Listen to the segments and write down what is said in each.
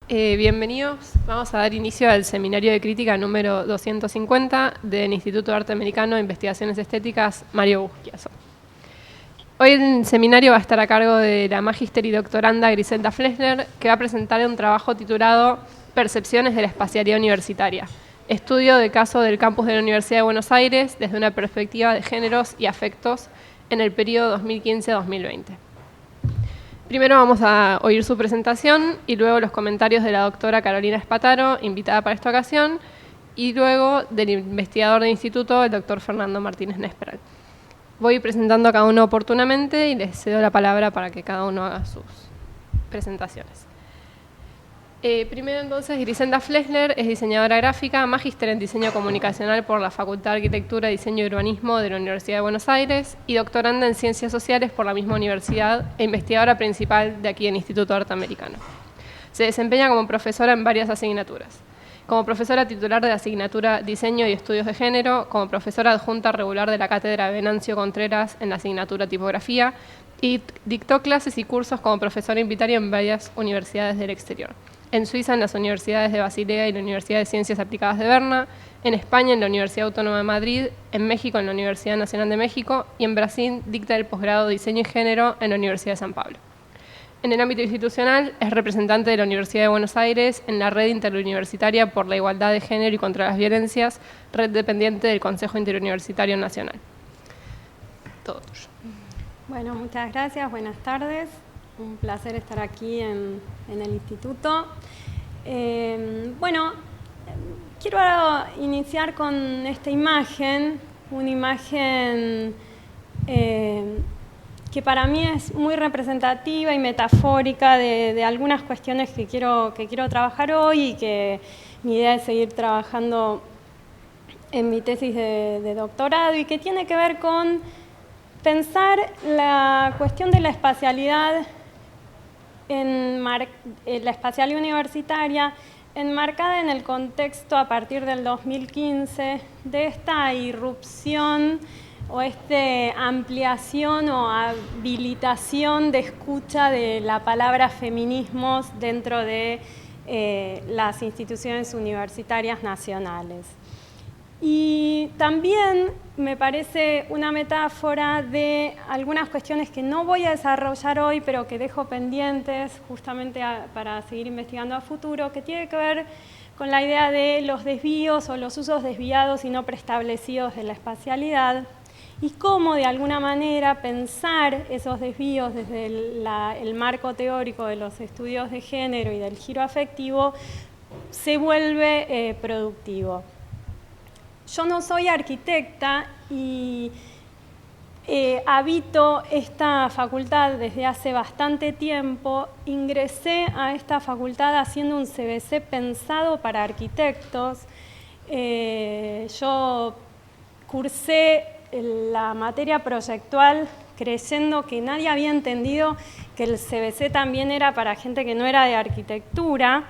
Bienvenidos. Vamos a dar inicio al seminario de crítica número 250 del Instituto de Arte Americano de Investigaciones Estéticas Mario Buschiaso. Hoy el seminario va a estar a cargo de la magíster y doctoranda Griselda Flesner, que va a presentar un trabajo titulado Percepciones de la espacialidad universitaria, estudio de caso del campus de la Universidad de Buenos Aires desde una perspectiva de géneros y afectos en el periodo 2015-2020. Primero vamos a oír su presentación y luego los comentarios de la doctora Carolina Espataro, invitada para esta ocasión, y luego del investigador del instituto, el doctor Fernando Martínez Nespral. Voy presentando a cada uno oportunamente y les cedo la palabra para que cada uno haga sus presentaciones. Primero entonces, Griselda Flesner es diseñadora gráfica, magíster en diseño comunicacional por la Facultad de Arquitectura, Diseño y Urbanismo de la Universidad de Buenos Aires y doctoranda en Ciencias Sociales por la misma universidad e investigadora principal de aquí del Instituto de Arte Americano. Se desempeña como profesora en varias asignaturas. Como profesora titular de la asignatura Diseño y Estudios de Género, como profesora adjunta regular de la cátedra Venancio Contreras en la asignatura Tipografía y dictó clases y cursos como profesora invitaria en varias universidades del exterior. En Suiza en las universidades de Basilea y la Universidad de Ciencias Aplicadas de Berna, en España en la Universidad Autónoma de Madrid, en México en la Universidad Nacional de México y en Brasil dicta el posgrado de Diseño y Género en la Universidad de San Pablo. En el ámbito institucional es representante de la Universidad de Buenos Aires en la Red Interuniversitaria por la Igualdad de Género y contra las Violencias, red dependiente del Consejo Interuniversitario Nacional. Todo tuyo. Bueno, muchas gracias, buenas tardes. Un placer estar aquí en el instituto. Bueno, quiero iniciar con esta imagen, una imagen que para mí es muy representativa y metafórica de algunas cuestiones que quiero trabajar hoy y que mi idea es seguir trabajando en mi tesis de doctorado y que tiene que ver con pensar la cuestión de la espacialidad la espacialidad universitaria enmarcada en el contexto a partir del 2015 de esta irrupción o esta ampliación o habilitación de escucha de la palabra feminismos dentro de las instituciones universitarias nacionales. Y también me parece una metáfora de algunas cuestiones que no voy a desarrollar hoy, pero que dejo pendientes justamente para seguir investigando a futuro, que tiene que ver con la idea de los desvíos o los usos desviados y no preestablecidos de la espacialidad y cómo de alguna manera pensar esos desvíos desde el marco teórico de los estudios de género y del giro afectivo se vuelve productivo. Yo no soy arquitecta y habito esta facultad desde hace bastante tiempo. Ingresé a esta facultad haciendo un CBC pensado para arquitectos. Yo cursé la materia proyectual creyendo que nadie había entendido que el CBC también era para gente que no era de arquitectura.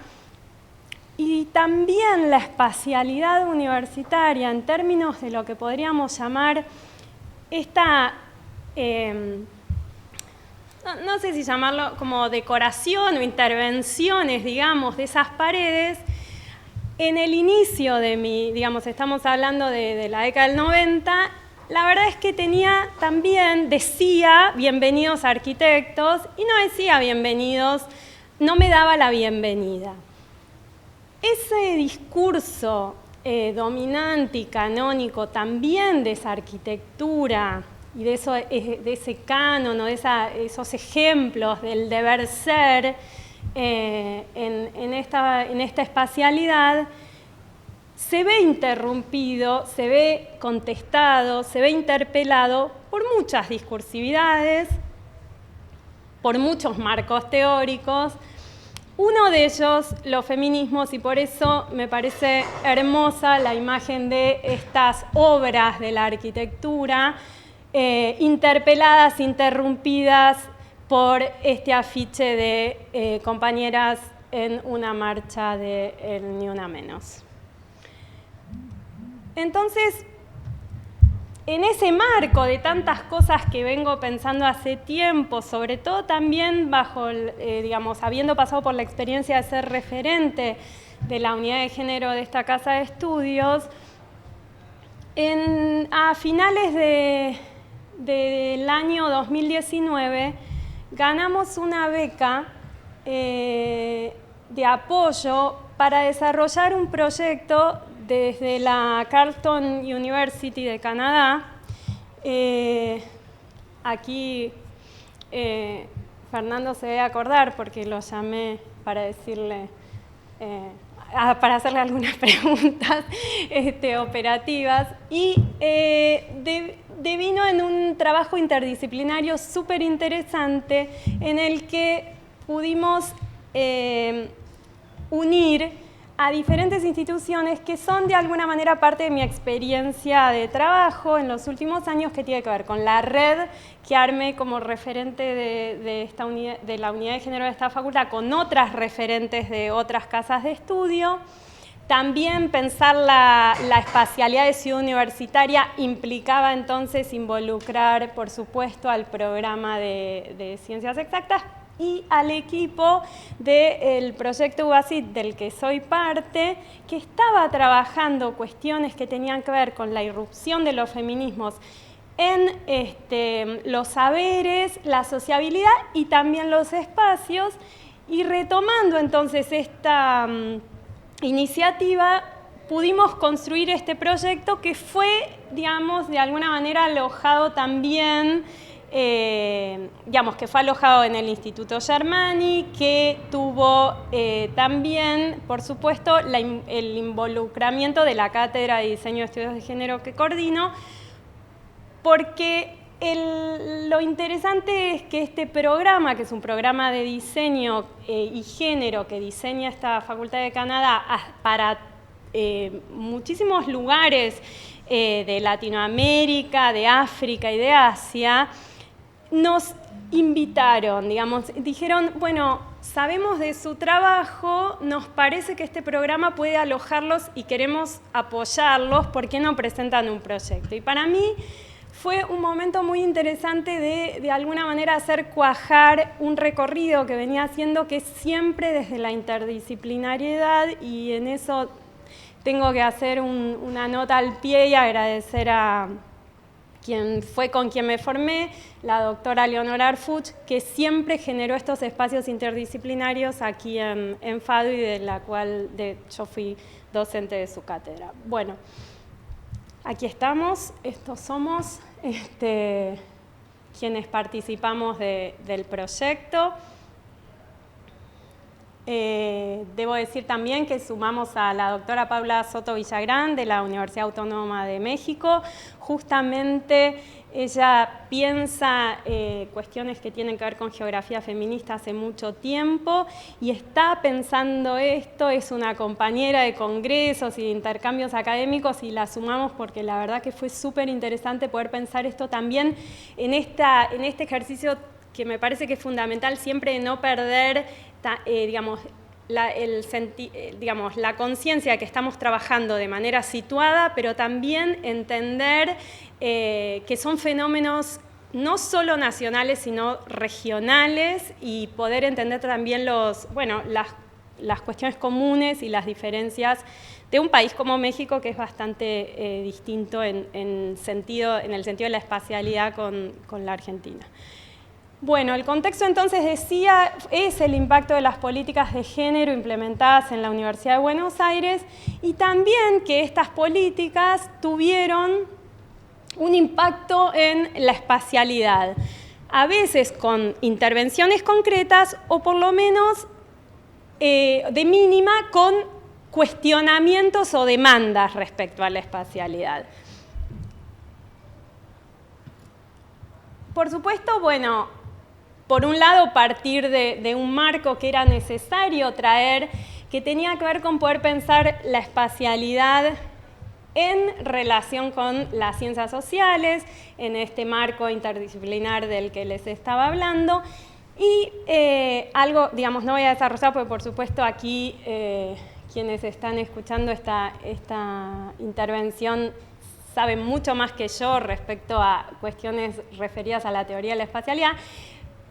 Y también la espacialidad universitaria en términos de lo que podríamos llamar esta, no sé si llamarlo como decoración o intervenciones, digamos, de esas paredes. En el inicio de digamos, estamos hablando de la década del 90, la verdad es que decía bienvenidos arquitectos y no decía bienvenidos, no me daba la bienvenida. Ese discurso dominante y canónico también de esa arquitectura y de ese canon o de esos ejemplos del deber ser en esta espacialidad se ve interrumpido, se ve contestado, se ve interpelado por muchas discursividades, por muchos marcos teóricos. Uno de ellos, los feminismos, y por eso me parece hermosa la imagen de estas obras de la arquitectura, interpeladas, interrumpidas por este afiche de compañeras en una marcha de Ni Una Menos. Entonces, en ese marco de tantas cosas que vengo pensando hace tiempo, sobre todo también bajo, digamos, habiendo pasado por la experiencia de ser referente de la unidad de género de esta casa de estudios, a finales del año 2019 ganamos una beca de apoyo para desarrollar un proyecto desde la Carleton University de Canadá. Aquí Fernando se debe acordar porque lo llamé para decirle, para hacerle algunas preguntas operativas, y devino en un trabajo interdisciplinario súper interesante en el que pudimos unir a diferentes instituciones que son de alguna manera parte de mi experiencia de trabajo en los últimos años, que tiene que ver con la red que armé como referente de la unidad de género de esta facultad con otras referentes de otras casas de estudio. También pensar la espacialidad de Ciudad Universitaria implicaba entonces involucrar, por supuesto, al programa de Ciencias Exactas y al equipo del proyecto UACIT, del que soy parte, que estaba trabajando cuestiones que tenían que ver con la irrupción de los feminismos en los saberes, la sociabilidad y también los espacios, y retomando entonces esta iniciativa, pudimos construir este proyecto que fue, digamos, de alguna manera alojado también, digamos, que fue alojado en el Instituto Germani, que tuvo también, por supuesto, el involucramiento de la Cátedra de Diseño de Estudios de Género que coordino, porque lo interesante es que este programa, que es un programa de diseño y género que diseña esta Facultad de Canadá para muchísimos lugares de Latinoamérica, de África y de Asia, nos invitaron, digamos, dijeron, bueno, sabemos de su trabajo, nos parece que este programa puede alojarlos y queremos apoyarlos, ¿por qué no presentan un proyecto? Y para mí fue un momento muy interesante de alguna manera hacer cuajar un recorrido que venía haciendo, que es siempre desde la interdisciplinariedad, y en eso tengo que hacer una nota al pie y agradecer a quien fue con quien me formé, la doctora Leonora Arfuch, que siempre generó estos espacios interdisciplinarios aquí en FADU, y de la cual yo fui docente de su cátedra. Bueno, aquí estamos, estos somos quienes participamos del proyecto. Debo decir también que sumamos a la doctora Paula Soto Villagrán de la Universidad Autónoma de México. Justamente ella piensa cuestiones que tienen que ver con geografía feminista hace mucho tiempo y está pensando esto, es una compañera de congresos y de intercambios académicos, y la sumamos porque la verdad que fue súper interesante poder pensar esto también en este ejercicio que me parece que es fundamental siempre de no perder, digamos, la conciencia de que estamos trabajando de manera situada, pero también entender que son fenómenos no solo nacionales, sino regionales, y poder entender también las cuestiones comunes y las diferencias de un país como México, que es bastante distinto en el sentido de la espacialidad con la Argentina. Bueno, el contexto entonces decía es el impacto de las políticas de género implementadas en la Universidad de Buenos Aires, y también que estas políticas tuvieron un impacto en la espacialidad, a veces con intervenciones concretas o por lo menos de mínima con cuestionamientos o demandas respecto a la espacialidad. Por supuesto, bueno, por un lado, partir de un marco que era necesario traer, que tenía que ver con poder pensar la espacialidad en relación con las ciencias sociales, en este marco interdisciplinar del que les estaba hablando, y algo, digamos, no voy a desarrollar porque, por supuesto, aquí quienes están escuchando esta intervención sabe mucho más que yo respecto a cuestiones referidas a la teoría de la espacialidad.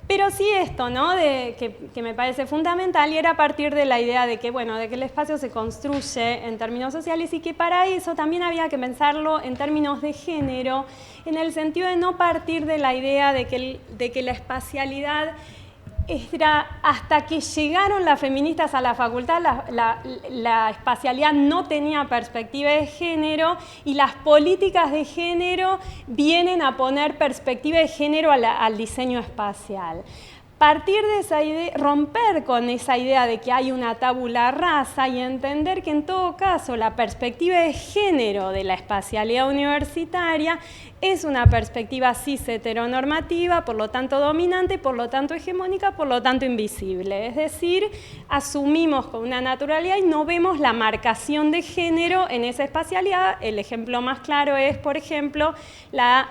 Pero sí esto, ¿no? Que me parece fundamental, y era a partir de la idea de que, bueno, de que el espacio se construye en términos sociales y que para eso también había que pensarlo en términos de género, en el sentido de no partir de la idea de que la espacialidad era, hasta que llegaron las feministas a la facultad, la espacialidad no tenía perspectiva de género, y las políticas de género vienen a poner perspectiva de género al diseño espacial. Partir de esa idea, romper con esa idea de que hay una tabula rasa y entender que en todo caso la perspectiva de género de la espacialidad universitaria es una perspectiva cis heteronormativa, por lo tanto dominante, por lo tanto hegemónica, por lo tanto invisible. Es decir, asumimos con una naturalidad y no vemos la marcación de género en esa espacialidad. El ejemplo más claro es, por ejemplo, la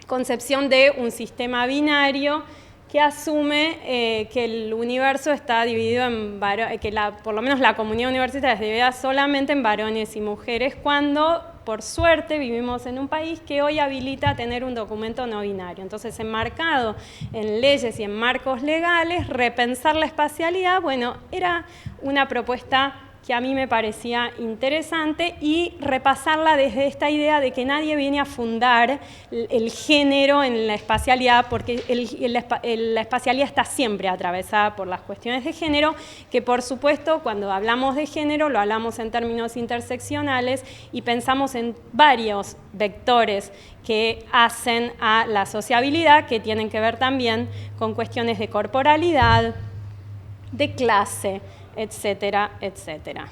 concepción de un sistema binario que asume que el universo está dividido en varones, que por lo menos la comunidad universitaria es dividida solamente en varones y mujeres, cuando, por suerte, vivimos en un país que hoy habilita tener un documento no binario. Entonces, enmarcado en leyes y en marcos legales, repensar la espacialidad, bueno, era una propuesta que a mí me parecía interesante, y repasarla desde esta idea de que nadie viene a fundar el género en la espacialidad, porque la espacialidad está siempre atravesada por las cuestiones de género, que por supuesto cuando hablamos de género lo hablamos en términos interseccionales y pensamos en varios vectores que hacen a la sociabilidad, que tienen que ver también con cuestiones de corporalidad, de clase, etcétera, etcétera.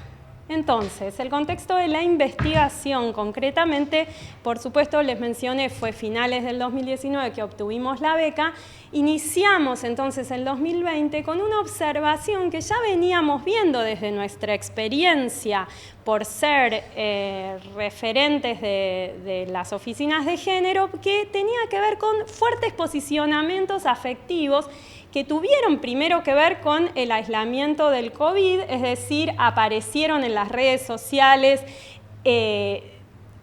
Entonces, el contexto de la investigación, concretamente, por supuesto, les mencioné, fue finales del 2019 que obtuvimos la beca. Iniciamos entonces el 2020 con una observación que ya veníamos viendo desde nuestra experiencia por ser referentes de las oficinas de género, que tenía que ver con fuertes posicionamientos afectivos que tuvieron primero que ver con el aislamiento del COVID, es decir, aparecieron en las redes sociales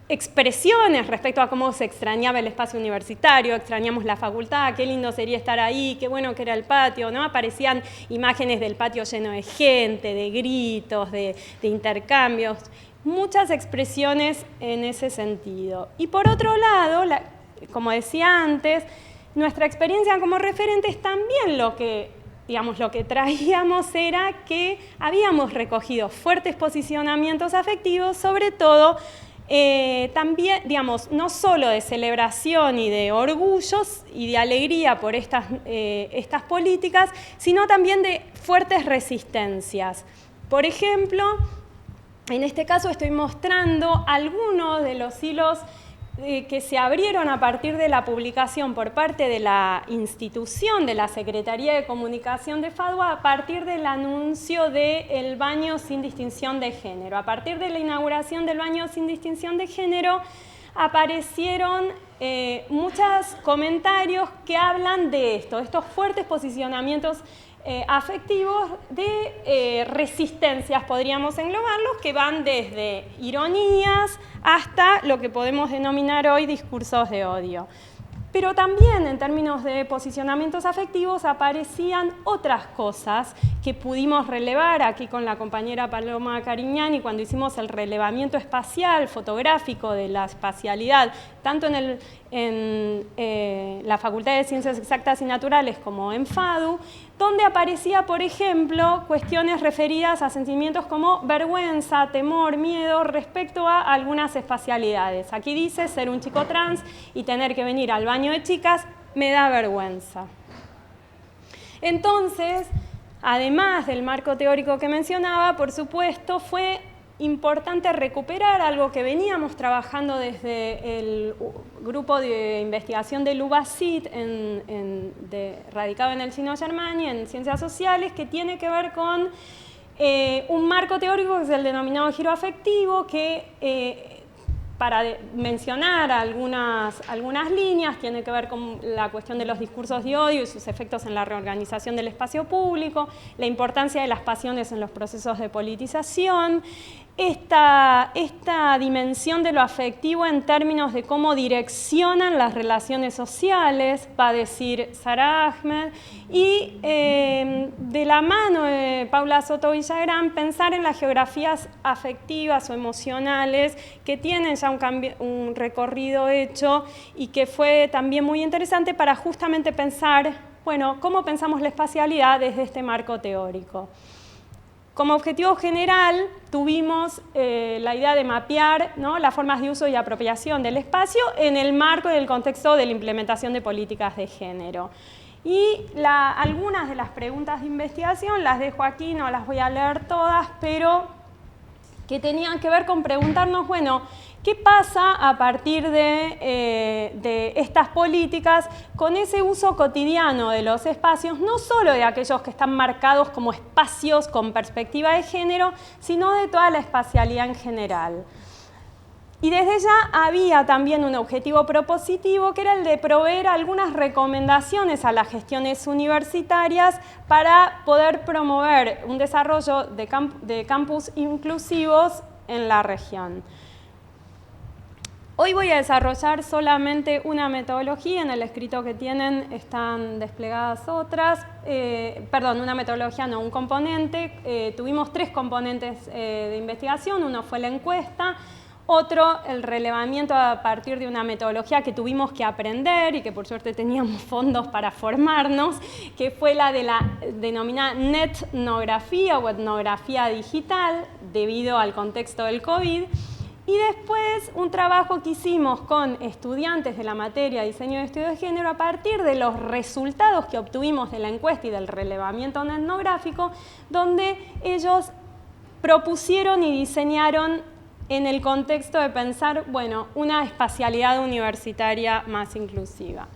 expresiones respecto a cómo se extrañaba el espacio universitario, extrañamos la facultad, qué lindo sería estar ahí, qué bueno que era el patio, ¿no? Aparecían imágenes del patio lleno de gente, de gritos, de intercambios, muchas expresiones en ese sentido. Y por otro lado, como decía antes, nuestra experiencia como referentes también lo que traíamos era que habíamos recogido fuertes posicionamientos afectivos, sobre todo también, no solo de celebración y de orgullos y de alegría por estas políticas, sino también de fuertes resistencias. Por ejemplo, en este caso estoy mostrando algunos de los hilos que se abrieron a partir de la publicación por parte de la institución de la Secretaría de Comunicación de FADUA a partir del anuncio del baño sin distinción de género. A partir de la inauguración del baño sin distinción de género aparecieron muchos comentarios que hablan de esto, de estos fuertes posicionamientos afectivos de resistencias, podríamos englobarlos, que van desde ironías hasta lo que podemos denominar hoy discursos de odio. Pero también en términos de posicionamientos afectivos aparecían otras cosas que pudimos relevar aquí con la compañera Paloma Cariñani cuando hicimos el relevamiento espacial fotográfico de la espacialidad, tanto en la Facultad de Ciencias Exactas y Naturales como en FADU, donde aparecía, por ejemplo, cuestiones referidas a sentimientos como vergüenza, temor, miedo respecto a algunas espacialidades. Aquí dice ser un chico trans y tener que venir al baño de chicas me da vergüenza. Entonces, además del marco teórico que mencionaba, por supuesto, fue importante recuperar algo que veníamos trabajando desde el grupo de investigación del UBACIT, radicado en el Sino Germani, en Ciencias Sociales, que tiene que ver con un marco teórico que es el denominado giro afectivo, que para mencionar algunas líneas, tiene que ver con la cuestión de los discursos de odio y sus efectos en la reorganización del espacio público, la importancia de las pasiones en los procesos de politización, esta dimensión de lo afectivo en términos de cómo direccionan las relaciones sociales, va a decir Sara Ahmed, y de la mano de Paula Soto Villagrán, pensar en las geografías afectivas o emocionales que tienen ya un recorrido hecho y que fue también muy interesante para justamente pensar, bueno, cómo pensamos la espacialidad desde este marco teórico. Como objetivo general tuvimos la idea de mapear, ¿no?, las formas de uso y apropiación del espacio en el marco y el contexto de la implementación de políticas de género. Y algunas de las preguntas de investigación las dejo aquí, no las voy a leer todas, pero que tenían que ver con preguntarnos, bueno, ¿qué pasa a partir de estas políticas con ese uso cotidiano de los espacios, no solo de aquellos que están marcados como espacios con perspectiva de género, sino de toda la espacialidad en general? Y desde ya había también un objetivo propositivo que era el de proveer algunas recomendaciones a las gestiones universitarias para poder promover un desarrollo de campus inclusivos en la región. Hoy voy a desarrollar solamente una metodología, en el escrito que tienen están desplegadas otras, una metodología no, un componente. Tuvimos 3 componentes de investigación, uno fue la encuesta, otro el relevamiento a partir de una metodología que tuvimos que aprender y que por suerte teníamos fondos para formarnos, que fue la de la denominada netnografía o etnografía digital, debido al contexto del COVID. Y después un trabajo que hicimos con estudiantes de la materia de diseño de estudios de género a partir de los resultados que obtuvimos de la encuesta y del relevamiento etnográfico, donde ellos propusieron y diseñaron en el contexto de pensar, bueno, una espacialidad universitaria más inclusiva.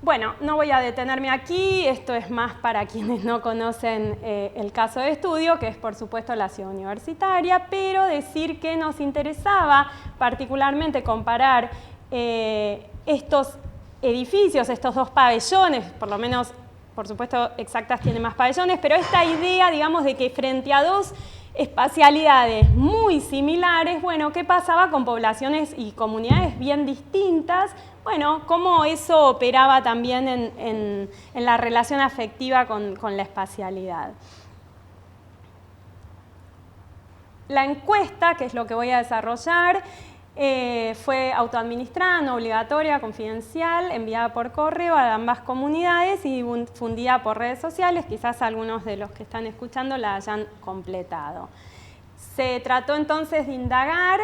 Bueno, no voy a detenerme aquí, esto es más para quienes no conocen el caso de estudio, que es por supuesto la ciudad universitaria, pero decir que nos interesaba particularmente comparar estos edificios, estos 2 pabellones, por lo menos, por supuesto, Exactas tiene más pabellones, pero esta idea, digamos, de que frente a 2 espacialidades muy similares, bueno, ¿qué pasaba con poblaciones y comunidades bien distintas? Bueno, cómo eso operaba también en la relación afectiva con la espacialidad. La encuesta, que es lo que voy a desarrollar, fue autoadministrada, no obligatoria, confidencial, enviada por correo a ambas comunidades y difundida por redes sociales. Quizás algunos de los que están escuchando la hayan completado. Se trató entonces de indagar,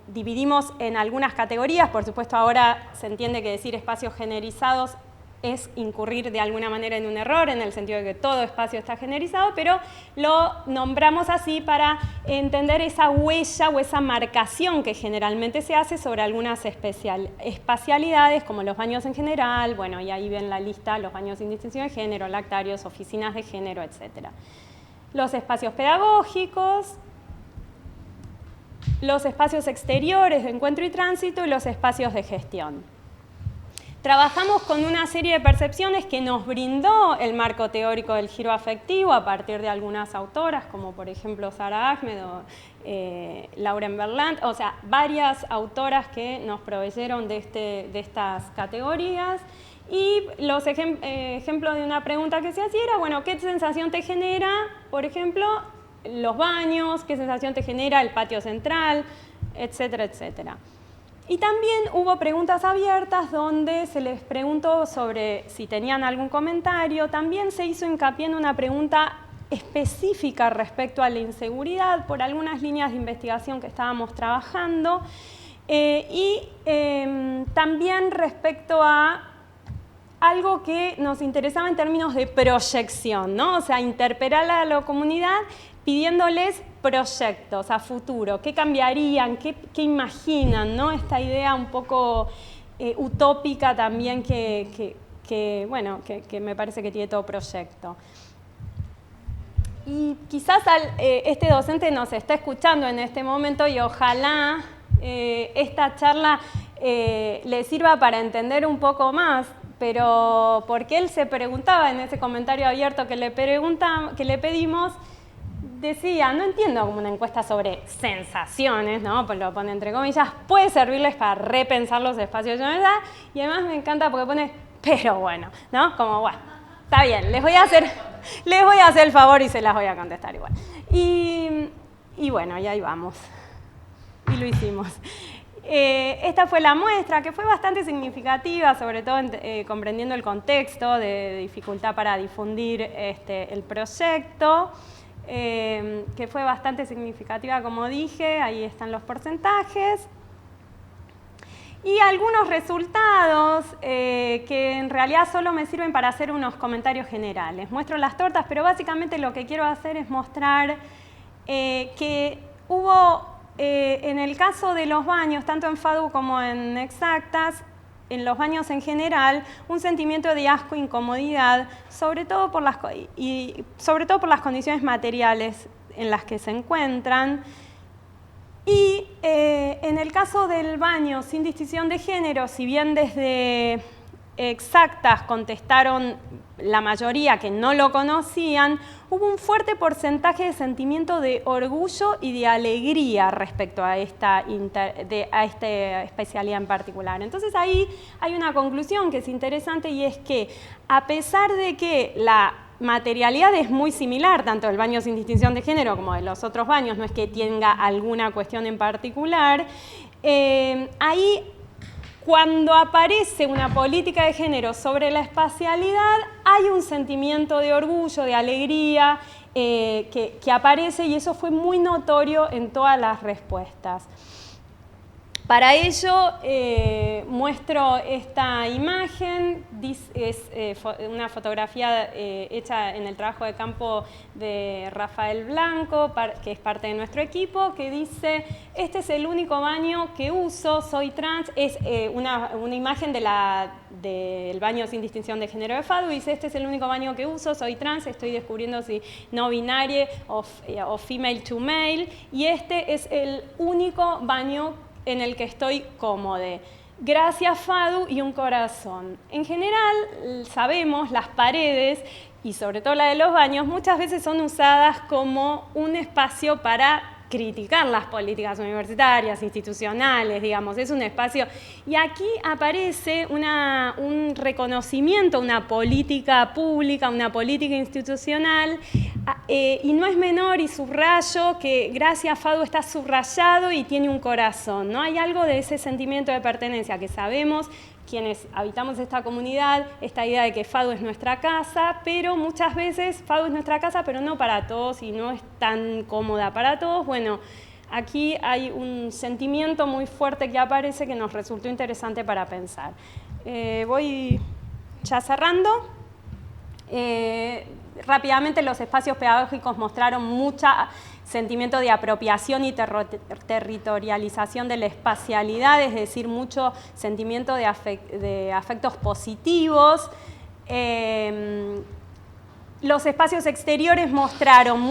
dividimos en algunas categorías, por supuesto ahora se entiende que decir espacios generizados es incurrir de alguna manera en un error, en el sentido de que todo espacio está generizado, pero lo nombramos así para entender esa huella o esa marcación que generalmente se hace sobre algunas espacialidades, como los baños en general, bueno, y ahí ven la lista, los baños sin distinción de género, lactarios, oficinas de género, etc. Los espacios pedagógicos, los espacios exteriores de encuentro y tránsito y los espacios de gestión. Trabajamos con una serie de percepciones que nos brindó el marco teórico del giro afectivo a partir de algunas autoras, como por ejemplo Sara Ahmed o Lauren Berlant, o sea, varias autoras que nos proveyeron de estas categorías. Y los ejemplos de una pregunta que se hacía era, bueno, ¿qué sensación te genera, por ejemplo, los baños? ¿Qué sensación te genera el patio central? Etcétera, etcétera. Y también hubo preguntas abiertas donde se les preguntó sobre si tenían algún comentario. También se hizo hincapié en una pregunta específica respecto a la inseguridad por algunas líneas de investigación que estábamos trabajando también respecto a algo que nos interesaba en términos de proyección, ¿no? O sea, interpelar a la comunidad pidiéndoles proyectos a futuro, qué cambiarían, qué imaginan, ¿no? Esta idea un poco utópica también que me parece que tiene todo proyecto. Y quizás este docente nos está escuchando en este momento y ojalá esta charla le sirva para entender un poco más, pero porque él se preguntaba en ese comentario abierto que le pedimos, decía, no entiendo como una encuesta sobre sensaciones, ¿no? Pues lo pone entre comillas, puede servirles para repensar los espacios de unidad, y además me encanta porque pone, pero bueno, ¿no? Como, bueno, está bien, les voy a hacer el favor y se las voy a contestar igual. Y bueno, y ahí vamos. Y lo hicimos. Esta fue la muestra, que fue bastante significativa, sobre todo comprendiendo el contexto de dificultad para difundir el proyecto, que fue bastante significativa, como dije, ahí están los porcentajes. Y algunos resultados que en realidad solo me sirven para hacer unos comentarios generales. Muestro las tortas, pero básicamente lo que quiero hacer es mostrar que hubo, en el caso de los baños, tanto en FADU como en Exactas, en los baños en general, un sentimiento de asco e incomodidad, sobre todo por las condiciones materiales en las que se encuentran. Y en el caso del baño sin distinción de género, si bien desde Exactas contestaron la mayoría que no lo conocían, hubo un fuerte porcentaje de sentimiento de orgullo y de alegría respecto a esta especialidad en particular. Entonces ahí hay una conclusión que es interesante, y es que a pesar de que la materialidad es muy similar, tanto del baño sin distinción de género como de los otros baños, no es que tenga alguna cuestión en particular, ahí cuando aparece una política de género sobre la espacialidad, hay un sentimiento de orgullo, de alegría que aparece, y eso fue muy notorio en todas las respuestas. Para ello muestro esta imagen, es una fotografía hecha en el trabajo de campo de Rafael Blanco, que es parte de nuestro equipo, que dice, este es el único baño que uso, soy trans, es una imagen del baño sin distinción de género de FADU, dice, este es el único baño que uso, soy trans, estoy descubriendo si no binario o female to male, y este es el único baño en el que estoy cómodo. Gracias FADU y un corazón. En general, sabemos, las paredes, y sobre todo la de los baños, muchas veces son usadas como un espacio para criticar las políticas universitarias, institucionales, digamos, es un espacio. Y aquí aparece un reconocimiento, una política pública, una política institucional, y no es menor, y subrayo que gracias FADU está subrayado y tiene un corazón, ¿no? Hay algo de ese sentimiento de pertenencia que sabemos quienes habitamos esta comunidad, esta idea de que FADU es nuestra casa, pero muchas veces FADU es nuestra casa, pero no para todos y no es tan cómoda para todos. Bueno, aquí hay un sentimiento muy fuerte que aparece que nos resultó interesante para pensar. Voy ya cerrando. Rápidamente los espacios pedagógicos mostraron mucho sentimiento de apropiación y territorialización de la espacialidad, es decir, mucho sentimiento de afectos positivos. Los espacios exteriores mostraron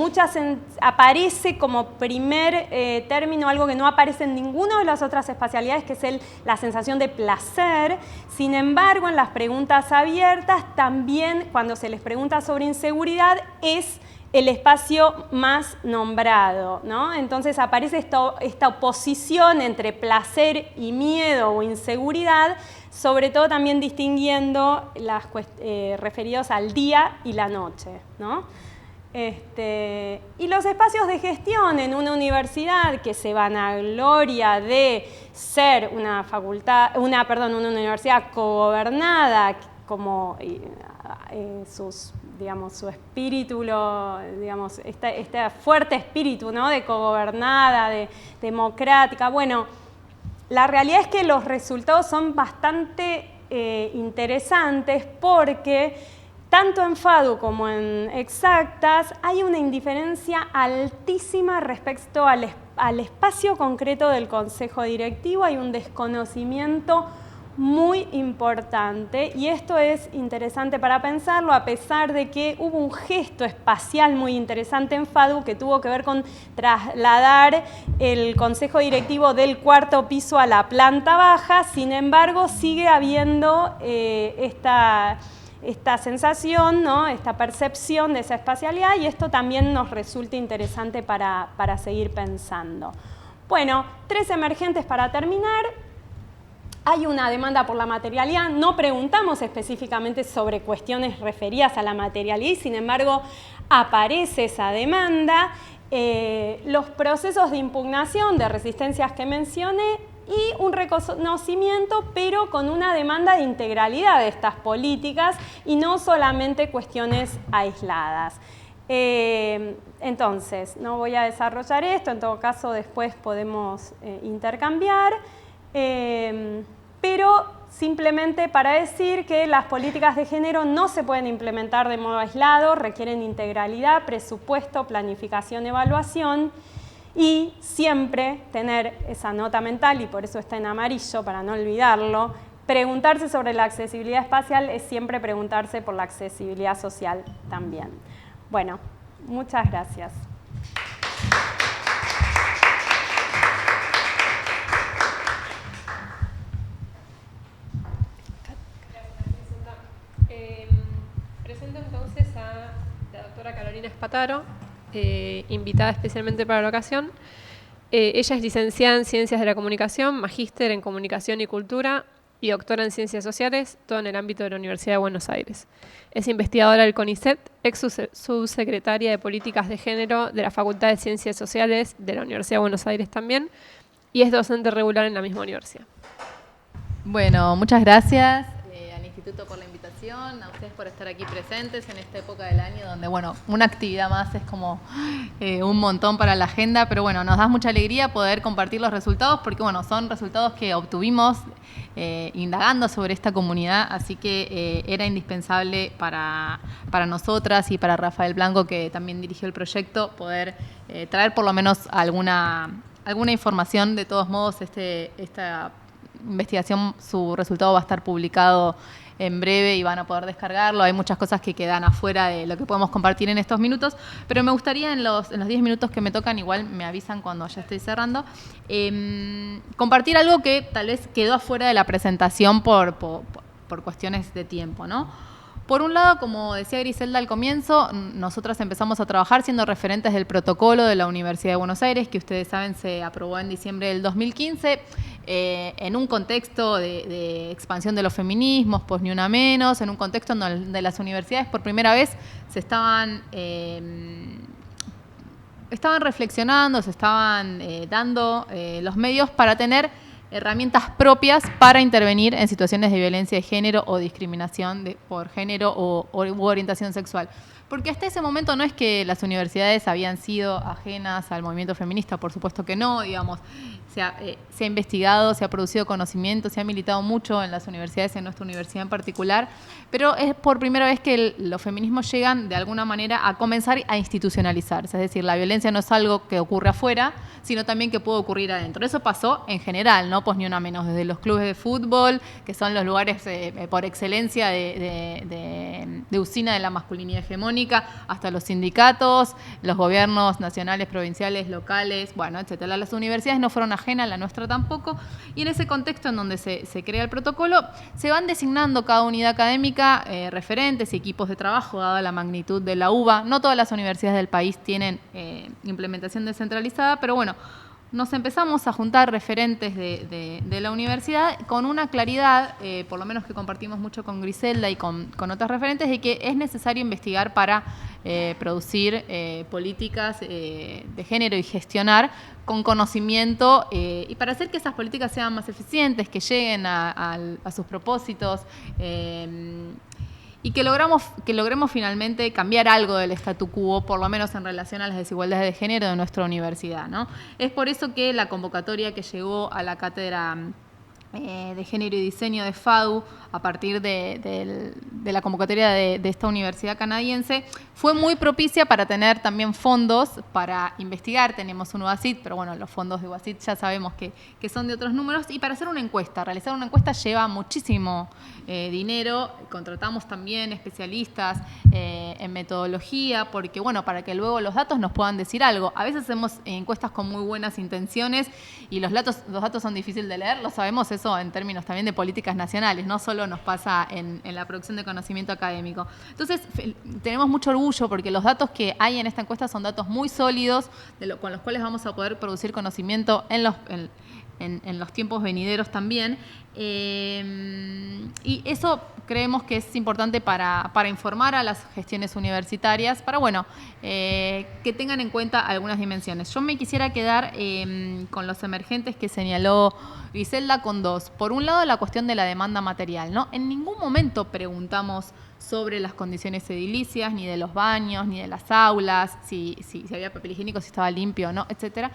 aparece como primer término algo que no aparece en ninguna de las otras espacialidades, que es la sensación de placer. Sin embargo, en las preguntas abiertas, también cuando se les pregunta sobre inseguridad, es el espacio más nombrado, ¿no? Entonces aparece esta oposición entre placer y miedo o inseguridad, sobre todo también distinguiendo las referidos al día y la noche, ¿no? Y los espacios de gestión en una universidad que se vanagloria de ser una universidad cogobernada, como su espíritu, este fuerte espíritu, ¿no? De cogobernada, de democrática. Bueno, la realidad es que los resultados son bastante interesantes, porque tanto en FADU como en Exactas hay una indiferencia altísima respecto al espacio concreto del consejo directivo, hay un desconocimiento muy importante, y esto es interesante para pensarlo, a pesar de que hubo un gesto espacial muy interesante en FADU que tuvo que ver con trasladar el consejo directivo del cuarto piso a la planta baja. Sin embargo, sigue habiendo esta sensación, ¿no? Esta percepción de esa espacialidad, y esto también nos resulta interesante para seguir pensando. Bueno, 3 emergentes para terminar. Hay una demanda por la materialidad, no preguntamos específicamente sobre cuestiones referidas a la materialidad y sin embargo aparece esa demanda. Los procesos de impugnación de resistencias que mencioné y un reconocimiento, pero con una demanda de integralidad de estas políticas y no solamente cuestiones aisladas. Entonces, no voy a desarrollar esto, en todo caso después podemos intercambiar. Pero simplemente para decir que las políticas de género no se pueden implementar de modo aislado, requieren integralidad, presupuesto, planificación, evaluación y siempre tener esa nota mental, y por eso está en amarillo para no olvidarlo. Preguntarse sobre la accesibilidad espacial es siempre preguntarse por la accesibilidad social también. Bueno, muchas gracias. Presento entonces a la doctora Carolina Spataro, invitada especialmente para la ocasión. Ella es licenciada en Ciencias de la Comunicación, magíster en Comunicación y Cultura y doctora en Ciencias Sociales, todo en el ámbito de la Universidad de Buenos Aires. Es investigadora del CONICET, ex subsecretaria de Políticas de Género de la Facultad de Ciencias Sociales de la Universidad de Buenos Aires también, y es docente regular en la misma universidad. Bueno, muchas gracias al Instituto por la invitación, a ustedes por estar aquí presentes en esta época del año donde, bueno, una actividad más es como un montón para la agenda, pero bueno, nos da mucha alegría poder compartir los resultados porque, bueno, son resultados que obtuvimos indagando sobre esta comunidad, así que era indispensable para nosotras y para Rafael Blanco, que también dirigió el proyecto, poder traer por lo menos alguna información. De todos modos, esta investigación, su resultado va a estar publicado en breve y van a poder descargarlo. Hay muchas cosas que quedan afuera de lo que podemos compartir en estos minutos, pero me gustaría en los 10 minutos que me tocan, igual me avisan cuando ya estoy cerrando, compartir algo que tal vez quedó afuera de la presentación por cuestiones de tiempo, ¿no? Por un lado, como decía Griselda al comienzo, nosotras empezamos a trabajar siendo referentes del protocolo de la Universidad de Buenos Aires, que ustedes saben se aprobó en diciembre del 2015, en un contexto de expansión de los feminismos, pues ni una menos, en un contexto donde las universidades por primera vez se estaban reflexionando, se estaban dando los medios para tener herramientas propias para intervenir en situaciones de violencia de género o discriminación por género u orientación sexual. Porque hasta ese momento no es que las universidades habían sido ajenas al movimiento feminista, por supuesto que no, digamos. Se ha investigado, se ha producido conocimiento, se ha militado mucho en las universidades, en nuestra universidad en particular, pero es por primera vez que los feminismos llegan de alguna manera a comenzar a institucionalizarse. Es decir, la violencia no es algo que ocurre afuera, sino también que puede ocurrir adentro. Eso pasó en general, no pues ni una menos, desde los clubes de fútbol, que son los lugares por excelencia de usina de la masculinidad hegemónica, hasta los sindicatos, los gobiernos nacionales, provinciales, locales, bueno, etcétera. Las universidades no fueron ajena, la nuestra tampoco, y en ese contexto en donde se crea el protocolo, se van designando cada unidad académica referentes y equipos de trabajo, dada la magnitud de la UBA. No todas las universidades del país tienen implementación descentralizada, pero bueno, nos empezamos a juntar referentes de la universidad con una claridad, por lo menos que compartimos mucho con Griselda y con otros referentes, de que es necesario investigar para producir políticas de género y gestionar con conocimiento y para hacer que esas políticas sean más eficientes, que lleguen a sus propósitos y que logremos finalmente cambiar algo del statu quo, por lo menos en relación a las desigualdades de género de nuestra universidad, ¿no? Es por eso que la convocatoria que llegó a la cátedra de Género y Diseño de FADU, a partir de la convocatoria de esta universidad canadiense, fue muy propicia para tener también fondos para investigar. Tenemos un UASIT, pero bueno, los fondos de UASIT ya sabemos que son de otros números, y para hacer una encuesta. Realizar una encuesta lleva muchísimo dinero. Contratamos también especialistas en metodología, porque bueno, para que luego los datos nos puedan decir algo. A veces hacemos encuestas con muy buenas intenciones y los datos son difíciles de leer, lo sabemos, eso eso en términos también de políticas nacionales, no solo nos pasa en la producción de conocimiento académico. Entonces, tenemos mucho orgullo porque los datos que hay en esta encuesta son datos muy sólidos con los cuales vamos a poder producir conocimiento en los tiempos venideros también. Y eso creemos que es importante para informar a las gestiones universitarias, para que tengan en cuenta algunas dimensiones. Yo me quisiera quedar con los emergentes que señaló Griselda con dos. Por un lado, la cuestión de la demanda material, ¿no? En ningún momento preguntamos sobre las condiciones edilicias, ni de los baños, ni de las aulas, si había papel higiénico, si estaba limpio o no, etcétera.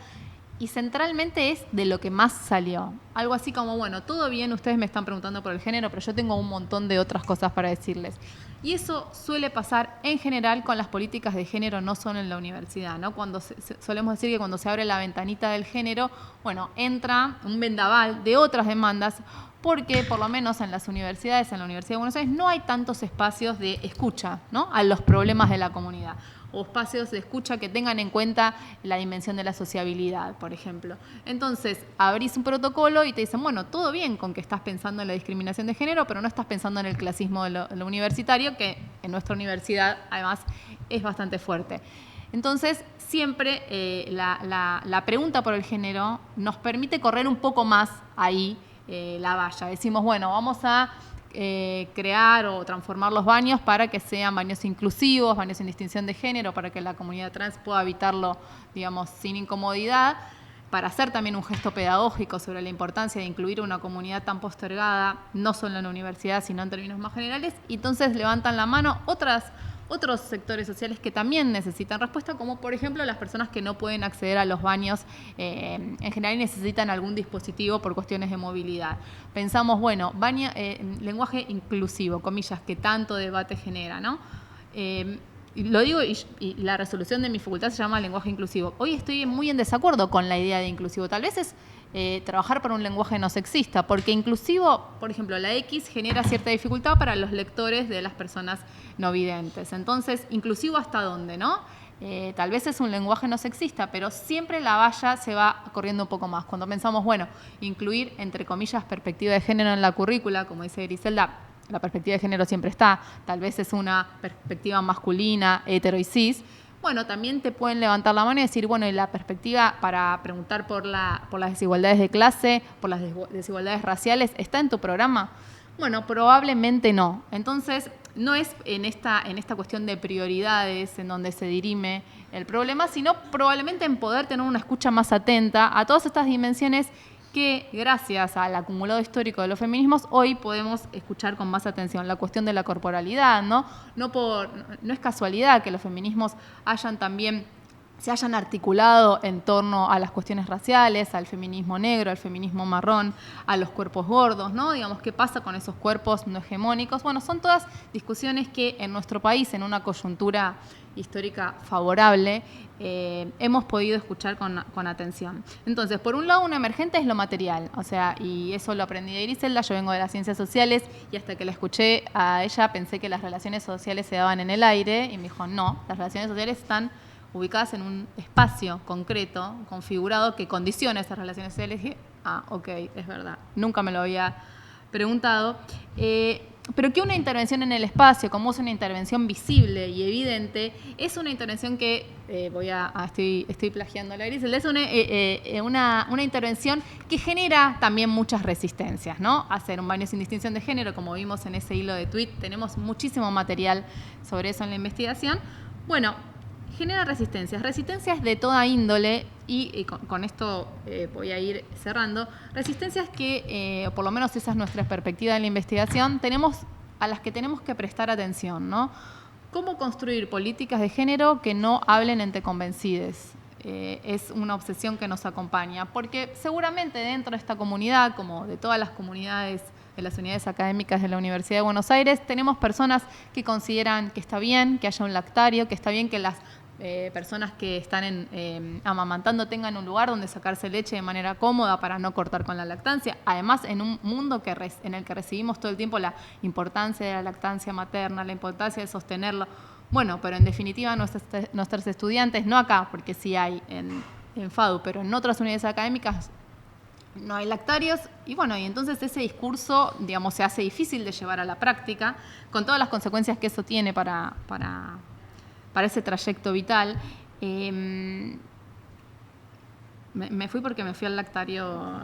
Y centralmente es de lo que más salió. Algo así como, todo bien, ustedes me están preguntando por el género, pero yo tengo un montón de otras cosas para decirles. Y eso suele pasar en general con las políticas de género, no solo en la universidad, ¿no? Cuando solemos decir que cuando se abre la ventanita del género, entra un vendaval de otras demandas, porque por lo menos en las universidades, en la Universidad de Buenos Aires, no hay tantos espacios de escucha, ¿no?, a los problemas de la comunidad, o espacios de escucha que tengan en cuenta la dimensión de la sociabilidad, por ejemplo. Entonces, abrís un protocolo y te dicen, todo bien con que estás pensando en la discriminación de género, pero no estás pensando en el clasismo de lo universitario, que en nuestra universidad, además, es bastante fuerte. Entonces, siempre la pregunta por el género nos permite correr un poco más ahí la valla. Decimos, vamos a crear o transformar los baños para que sean baños inclusivos, baños sin distinción de género, para que la comunidad trans pueda habitarlo, sin incomodidad, para hacer también un gesto pedagógico sobre la importancia de incluir una comunidad tan postergada, no solo en la universidad, sino en términos más generales. Y entonces levantan la mano otros sectores sociales que también necesitan respuesta, como por ejemplo las personas que no pueden acceder a los baños en general y necesitan algún dispositivo por cuestiones de movilidad. Pensamos, lenguaje inclusivo, comillas, que tanto debate genera, ¿no? Lo digo y la resolución de mi facultad se llama lenguaje inclusivo. Hoy estoy muy en desacuerdo con la idea de inclusivo. Tal vez es trabajar por un lenguaje no sexista, porque inclusivo, por ejemplo, la X genera cierta dificultad para los lectores de las personas no videntes. Entonces, ¿inclusivo hasta dónde, no? Tal vez es un lenguaje no sexista, pero siempre la valla se va corriendo un poco más. Cuando pensamos, incluir, entre comillas, perspectiva de género en la currícula, como dice Griselda, la perspectiva de género siempre está, tal vez es una perspectiva masculina, hetero y cis. También te pueden levantar la mano y decir, y la perspectiva para preguntar por las desigualdades de clase, por las desigualdades raciales, ¿está en tu programa? Probablemente no. Entonces, no es en esta cuestión de prioridades en donde se dirime el problema, sino probablemente en poder tener una escucha más atenta a todas estas dimensiones que gracias al acumulado histórico de los feminismos hoy podemos escuchar con más atención. La cuestión de la corporalidad, ¿no? No es casualidad que los feminismos se hayan articulado en torno a las cuestiones raciales, al feminismo negro, al feminismo marrón, a los cuerpos gordos, ¿no? ¿Qué pasa con esos cuerpos no hegemónicos? Son todas discusiones que en nuestro país, en una coyuntura histórica favorable, hemos podido escuchar con atención. Entonces, por un lado, un emergente es lo material, y eso lo aprendí de Griselda. Yo vengo de las ciencias sociales y hasta que la escuché a ella pensé que las relaciones sociales se daban en el aire y me dijo, no, las relaciones sociales están ubicadas en un espacio concreto, configurado, que condiciona esas relaciones sociales. Y dije, ok, es verdad, nunca me lo había preguntado. Pero que una intervención en el espacio, como es una intervención visible y evidente, es una intervención que, estoy plagiando a la Griselda, es una intervención que genera también muchas resistencias, ¿no? Hacer un baño sin distinción de género, como vimos en ese hilo de tweet, tenemos muchísimo material sobre eso en la investigación. Genera resistencias de toda índole y con esto voy a ir cerrando. Resistencias que, por lo menos esa es nuestra perspectiva de la investigación, a las que tenemos que prestar atención, ¿no? ¿Cómo construir políticas de género que no hablen entre convencides? Es una obsesión que nos acompaña, porque seguramente dentro de esta comunidad, como de todas las comunidades de las unidades académicas de la Universidad de Buenos Aires, tenemos personas que consideran que está bien que haya un lactario, que está bien que las personas que están amamantando tengan un lugar donde sacarse leche de manera cómoda para no cortar con la lactancia. Además, en un mundo en el que recibimos todo el tiempo la importancia de la lactancia materna, la importancia de sostenerlo. Pero en definitiva nuestros estudiantes, no acá, porque sí hay en FADU, pero en otras unidades académicas, no hay lactarios, y bueno, y entonces ese discurso, digamos, se hace difícil de llevar a la práctica, con todas las consecuencias que eso tiene para ese trayecto vital. Me fui porque me fui al lactario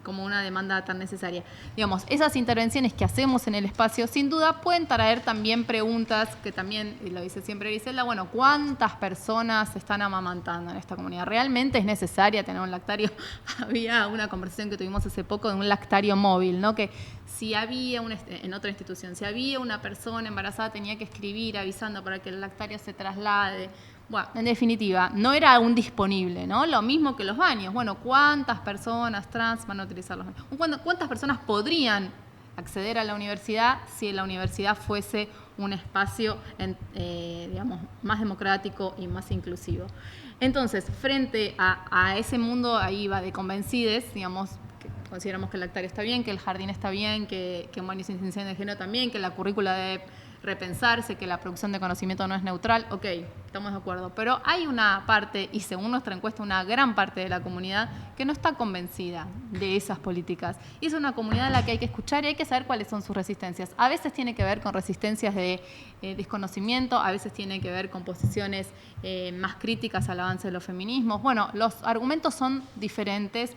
como una demanda tan necesaria. Digamos, esas intervenciones que hacemos en el espacio, sin duda, pueden traer también preguntas, que también, y lo dice siempre Griselda, bueno, ¿cuántas personas se están amamantando en esta comunidad? ¿Realmente es necesaria tener un lactario? Había una conversación que tuvimos hace poco de un lactario móvil, ¿no? Que si había, en otra institución, si había una persona embarazada, tenía que escribir avisando para que el lactario se traslade. Bueno, en definitiva, no era aún disponible, ¿no? Lo mismo que los baños. Bueno, ¿cuántas personas trans van a utilizar los baños? ¿Cuántas personas podrían acceder a la universidad si la universidad fuese un espacio, digamos, más democrático y más inclusivo? Entonces, frente a ese mundo ahí va de convencides, digamos, que consideramos que el lactario está bien, que el jardín está bien, que un baño sin distinción de género también, que la currícula debe repensarse, que la producción de conocimiento no es neutral, ok, estamos de acuerdo, pero hay una parte, y según nuestra encuesta, una gran parte de la comunidad que no está convencida de esas políticas. Y es una comunidad a la que hay que escuchar y hay que saber cuáles son sus resistencias. A veces tiene que ver con resistencias de desconocimiento, a veces tiene que ver con posiciones más críticas al avance de los feminismos. Bueno, los argumentos son diferentes.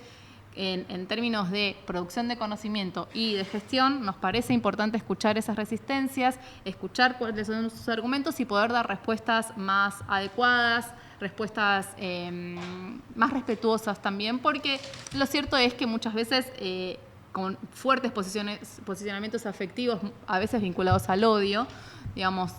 En términos de producción de conocimiento y de gestión, nos parece importante escuchar esas resistencias, escuchar cuáles son sus argumentos y poder dar respuestas más adecuadas, respuestas más respetuosas también, porque lo cierto es que muchas veces con fuertes posicionamientos afectivos, a veces vinculados al odio, digamos,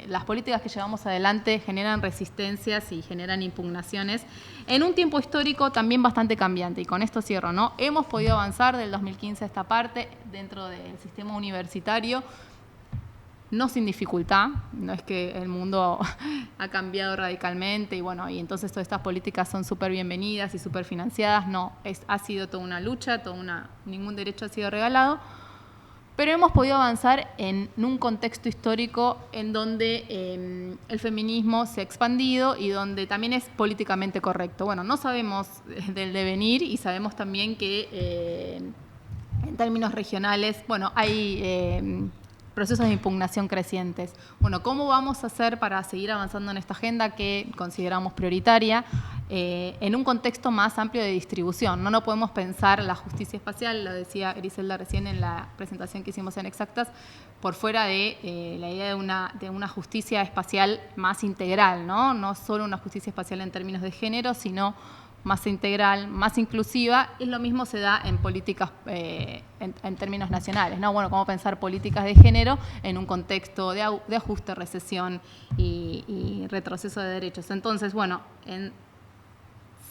las políticas que llevamos adelante generan resistencias y generan impugnaciones en un tiempo histórico también bastante cambiante. Y con esto cierro, ¿no? Hemos podido avanzar del 2015 a esta parte dentro del sistema universitario, no sin dificultad, no es que el mundo ha cambiado radicalmente y bueno, y entonces todas estas políticas son súper bienvenidas y súper financiadas, no, ha sido toda una lucha, ningún derecho ha sido regalado. Pero hemos podido avanzar en un contexto histórico en donde el feminismo se ha expandido y donde también es políticamente correcto. Bueno, no sabemos del devenir y sabemos también que en términos regionales, bueno, hay procesos de impugnación crecientes. Bueno, ¿cómo vamos a hacer para seguir avanzando en esta agenda que consideramos prioritaria en un contexto más amplio de distribución? No podemos pensar la justicia espacial, lo decía Griselda recién en la presentación que hicimos en Exactas, por fuera de la idea de una justicia espacial más integral, ¿no? No solo una justicia espacial en términos de género, sino más integral, más inclusiva, y lo mismo se da en políticas en términos nacionales, ¿no? Bueno, cómo pensar políticas de género en un contexto de ajuste, recesión y retroceso de derechos. Entonces, bueno, en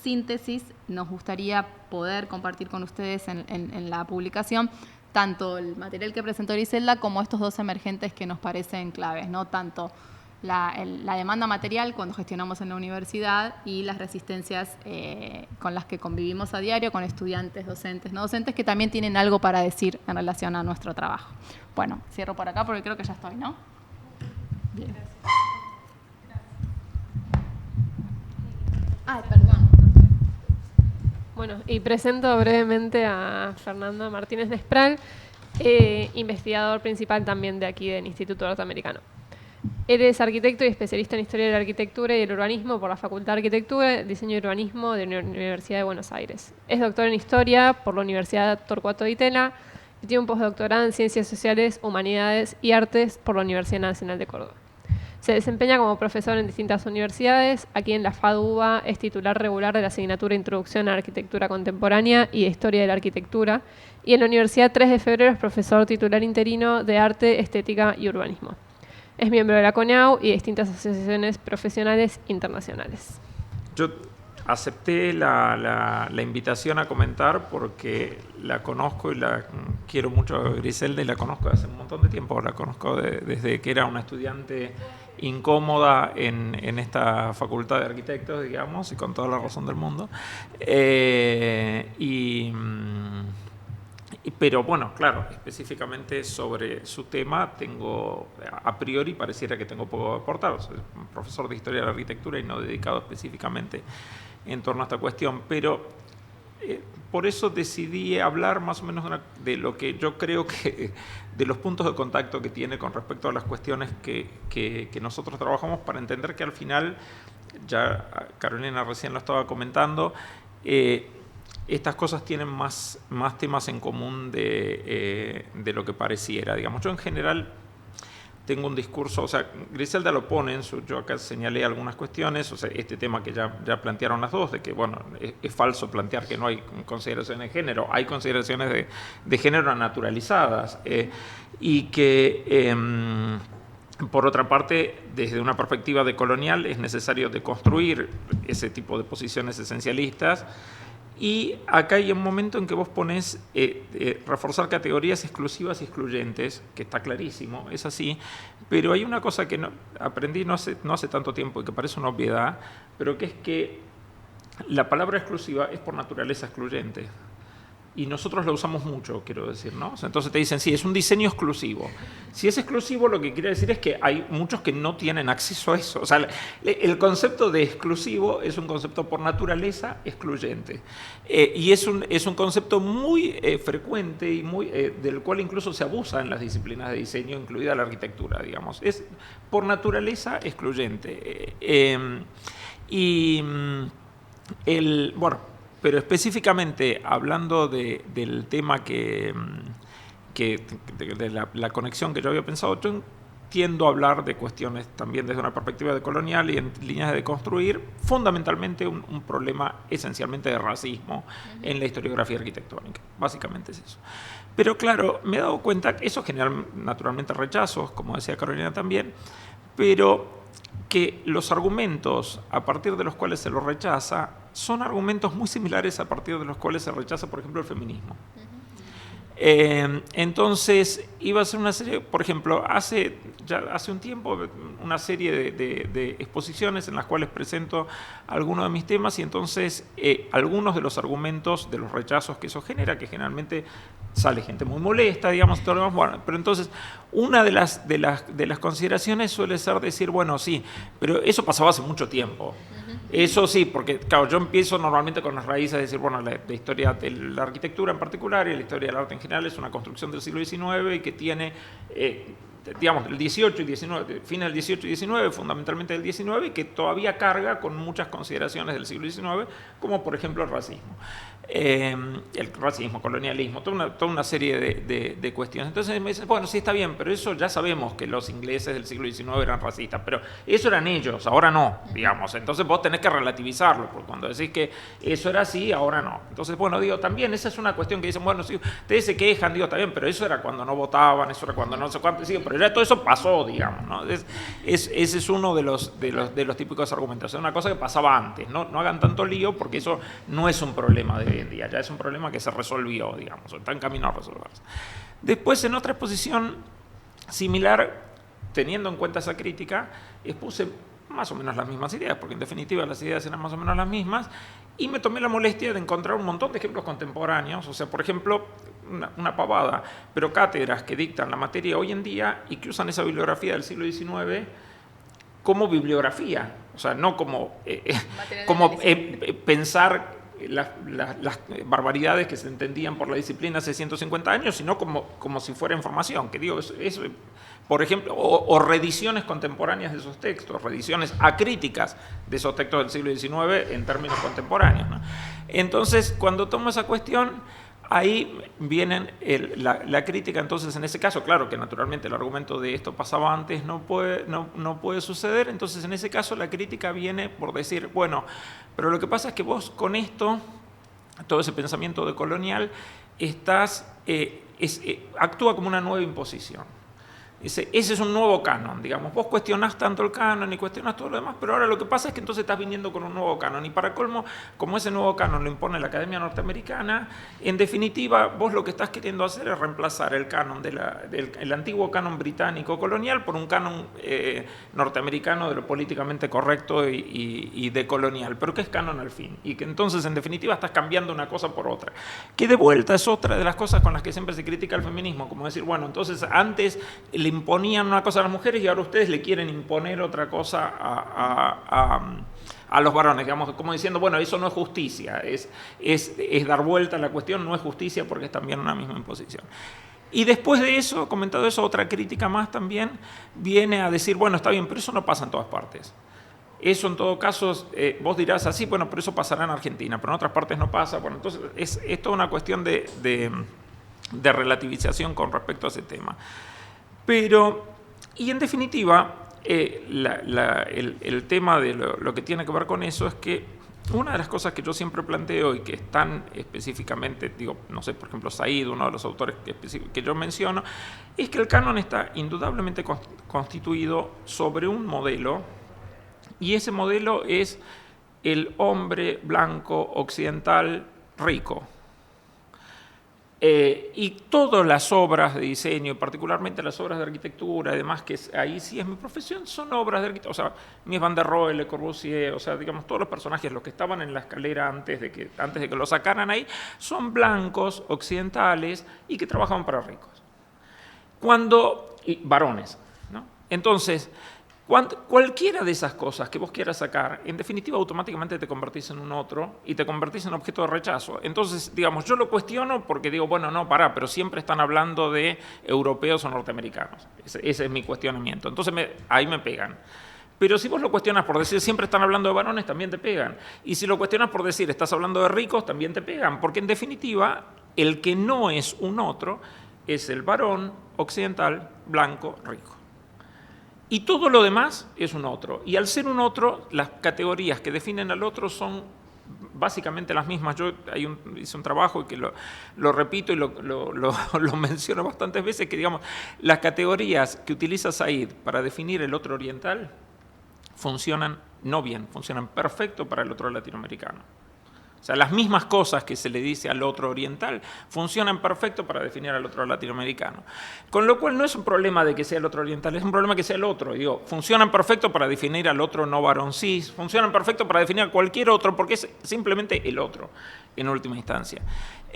síntesis, nos gustaría poder compartir con ustedes en la publicación tanto el material que presentó Griselda como estos dos emergentes que nos parecen claves, ¿no? Tanto la demanda material cuando gestionamos en la universidad y las resistencias con las que convivimos a diario con estudiantes, docentes, no docentes, que también tienen algo para decir en relación a nuestro trabajo. Bueno, cierro por acá porque creo que ya estoy, ¿no? Bien. Ay, perdón. Bueno, y presento brevemente a Fernando Martínez Despral, investigador principal también de aquí del Instituto Norteamericano. Él es arquitecto y especialista en Historia de la Arquitectura y el Urbanismo por la Facultad de Arquitectura, Diseño y Urbanismo de la Universidad de Buenos Aires. Es doctor en Historia por la Universidad Torcuato Di Itela y tiene un postdoctorado en Ciencias Sociales, Humanidades y Artes por la Universidad Nacional de Córdoba. Se desempeña como profesor en distintas universidades. Aquí en la FADUBA es titular regular de la asignatura Introducción a la Arquitectura Contemporánea y de Historia de la Arquitectura. Y en la Universidad 3 de Febrero es profesor titular interino de Arte, Estética y Urbanismo. Es miembro de la CONEAU y de distintas asociaciones profesionales internacionales. Yo acepté la invitación a comentar porque la conozco y la quiero mucho a Griselda y la conozco hace un montón de tiempo. La conozco desde que era una estudiante incómoda en esta facultad de arquitectos, digamos, y con toda la razón del mundo. Pero bueno, claro, específicamente sobre su tema a priori pareciera que tengo poco que aportar. Soy un profesor de Historia de la Arquitectura y no dedicado específicamente en torno a esta cuestión, pero por eso decidí hablar más o menos de lo que yo creo que, de los puntos de contacto que tiene con respecto a las cuestiones que nosotros trabajamos, para entender que al final, ya Carolina recién lo estaba comentando, estas cosas tienen más temas en común de lo que pareciera. Digamos, yo en general tengo un discurso, o sea, Griselda lo pone yo acá señalé algunas cuestiones, o sea, este tema que ya plantearon las dos, de que, bueno, es falso plantear que no hay consideraciones de género, hay consideraciones de género naturalizadas, y que, por otra parte, desde una perspectiva decolonial es necesario deconstruir ese tipo de posiciones esencialistas. Y acá hay un momento en que vos ponés reforzar categorías exclusivas y excluyentes, que está clarísimo, es así, pero hay una cosa que aprendí no hace tanto tiempo y que parece una obviedad, pero que es que la palabra exclusiva es por naturaleza excluyente. Y nosotros la usamos mucho, quiero decir, ¿no? O sea, entonces te dicen, sí, es un diseño exclusivo. Si es exclusivo, lo que quiere decir es que hay muchos que no tienen acceso a eso. O sea, el concepto de exclusivo es un concepto por naturaleza excluyente. Y es un concepto muy frecuente y del cual incluso se abusa en las disciplinas de diseño, incluida la arquitectura, digamos. Es por naturaleza excluyente. Bueno, pero específicamente hablando del tema de la conexión que yo había pensado, yo tiendo a hablar de cuestiones también desde una perspectiva decolonial y en líneas de deconstruir fundamentalmente un problema esencialmente de racismo en la historiografía arquitectónica. Básicamente es eso. Pero claro, me he dado cuenta que eso genera naturalmente rechazos, como decía Carolina también, pero que los argumentos a partir de los cuales se lo rechaza son argumentos muy similares a partir de los cuales se rechaza, por ejemplo, el feminismo. Entonces, iba a ser una serie, por ejemplo, hace un tiempo, una serie de exposiciones en las cuales presento algunos de mis temas y entonces algunos de los argumentos de los rechazos que eso genera, que generalmente sale gente muy molesta, digamos, todo lo demás. Bueno, pero entonces una de las consideraciones suele ser decir, bueno, sí, pero eso pasaba hace mucho tiempo. Eso sí, porque claro, yo empiezo normalmente con las raíces, es decir, bueno, la historia de la arquitectura en particular y la historia del arte en general es una construcción del siglo XIX y que tiene, digamos, el 18 y 19, fines del 18 y 19, fundamentalmente del 19, y que todavía carga con muchas consideraciones del siglo XIX, como por ejemplo el racismo. El racismo, colonialismo, toda una serie de cuestiones. Entonces me dicen, bueno, sí está bien, pero eso ya sabemos que los ingleses del siglo XIX eran racistas, pero eso eran ellos, ahora no, digamos. Entonces vos tenés que relativizarlo, porque cuando decís que eso era así, ahora no. Entonces, bueno, digo, también esa es una cuestión que dicen, bueno, sí, ustedes se quejan, digo, está bien, pero eso era cuando no votaban, eso era cuando no sé cuánto, sí, pero ya todo eso pasó, digamos, ¿no? Ese es uno de los típicos argumentos, es una cosa que pasaba antes, no hagan tanto lío porque eso no es un problema de hoy en día, ya es un problema que se resolvió, digamos, o está en camino a resolverse. Después, en otra exposición similar, teniendo en cuenta esa crítica, expuse más o menos las mismas ideas, porque en definitiva las ideas eran más o menos las mismas, y me tomé la molestia de encontrar un montón de ejemplos contemporáneos, o sea, por ejemplo, una pavada, pero cátedras que dictan la materia hoy en día y que usan esa bibliografía del siglo XIX como bibliografía, o sea, no como pensar las barbaridades que se entendían por la disciplina hace 150 años, sino como si fuera información, que digo, eso por ejemplo, o reediciones contemporáneas de esos textos, reediciones acríticas de esos textos del siglo XIX en términos contemporáneos, ¿no? Entonces, cuando tomo esa cuestión, ahí viene la crítica. Entonces, en ese caso, claro que naturalmente el argumento de esto pasaba antes no puede suceder. Entonces, en ese caso, la crítica viene por decir, bueno, pero lo que pasa es que vos con esto, todo ese pensamiento decolonial, actúa como una nueva imposición. Ese es un nuevo canon, digamos. Vos cuestionás tanto el canon y cuestionás todo lo demás, pero ahora lo que pasa es que entonces estás viniendo con un nuevo canon. Y para colmo, como ese nuevo canon lo impone la Academia Norteamericana, en definitiva, vos lo que estás queriendo hacer es reemplazar el canon el antiguo canon británico colonial por un canon norteamericano de lo políticamente correcto y decolonial. Pero ¿qué es canon al fin? Y que entonces, en definitiva, estás cambiando una cosa por otra. Que de vuelta es otra de las cosas con las que siempre se critica el feminismo, como decir, bueno, entonces antes le imponían una cosa a las mujeres y ahora ustedes le quieren imponer otra cosa a a los varones, digamos, como diciendo, bueno, eso no es justicia, es dar vuelta a la cuestión, no es justicia porque es también una misma imposición. Y después de eso, comentado eso, otra crítica más también viene a decir, bueno, está bien, pero eso no pasa en todas partes. Eso en todo caso, vos dirás así, bueno, pero eso pasará en Argentina, pero en otras partes no pasa. Bueno, entonces es toda una cuestión de relativización con respecto a ese tema. Pero, y en definitiva, el tema de lo que tiene que ver con eso es que una de las cosas que yo siempre planteo y que están específicamente, digo, no sé, por ejemplo, Said, uno de los autores que yo menciono, es que el canon está indudablemente constituido sobre un modelo, y ese modelo es el hombre blanco occidental rico. Y todas las obras de diseño, particularmente las obras de arquitectura, además que ahí sí es mi profesión, son obras de arquitectura, o sea, Mies van der Rohe, Le Corbusier, o sea, digamos, todos los personajes, los que estaban en la escalera antes de que lo sacaran ahí, son blancos, occidentales y que trabajaban para ricos. Y varones, ¿no? Entonces, cualquiera de esas cosas que vos quieras sacar, en definitiva automáticamente te convertís en un otro y te convertís en objeto de rechazo. Entonces, digamos, yo lo cuestiono porque digo, bueno, no, pará, pero siempre están hablando de europeos o norteamericanos. Ese es mi cuestionamiento. Entonces, ahí me pegan. Pero si vos lo cuestionas por decir siempre están hablando de varones, también te pegan. Y si lo cuestionas por decir estás hablando de ricos, también te pegan. Porque en definitiva, el que no es un otro es el varón occidental, blanco, rico. Y todo lo demás es un otro. Y al ser un otro, las categorías que definen al otro son básicamente las mismas. Yo hice un trabajo y que lo repito y lo menciono bastantes veces, que digamos, las categorías que utiliza Said para definir el otro oriental funcionan no bien, funcionan perfecto para el otro latinoamericano. O sea, las mismas cosas que se le dice al otro oriental funcionan perfecto para definir al otro latinoamericano. Con lo cual no es un problema de que sea el otro oriental, es un problema que sea el otro. Digo, funcionan perfecto para definir al otro no varón cis, funcionan perfecto para definir a cualquier otro, porque es simplemente el otro, en última instancia.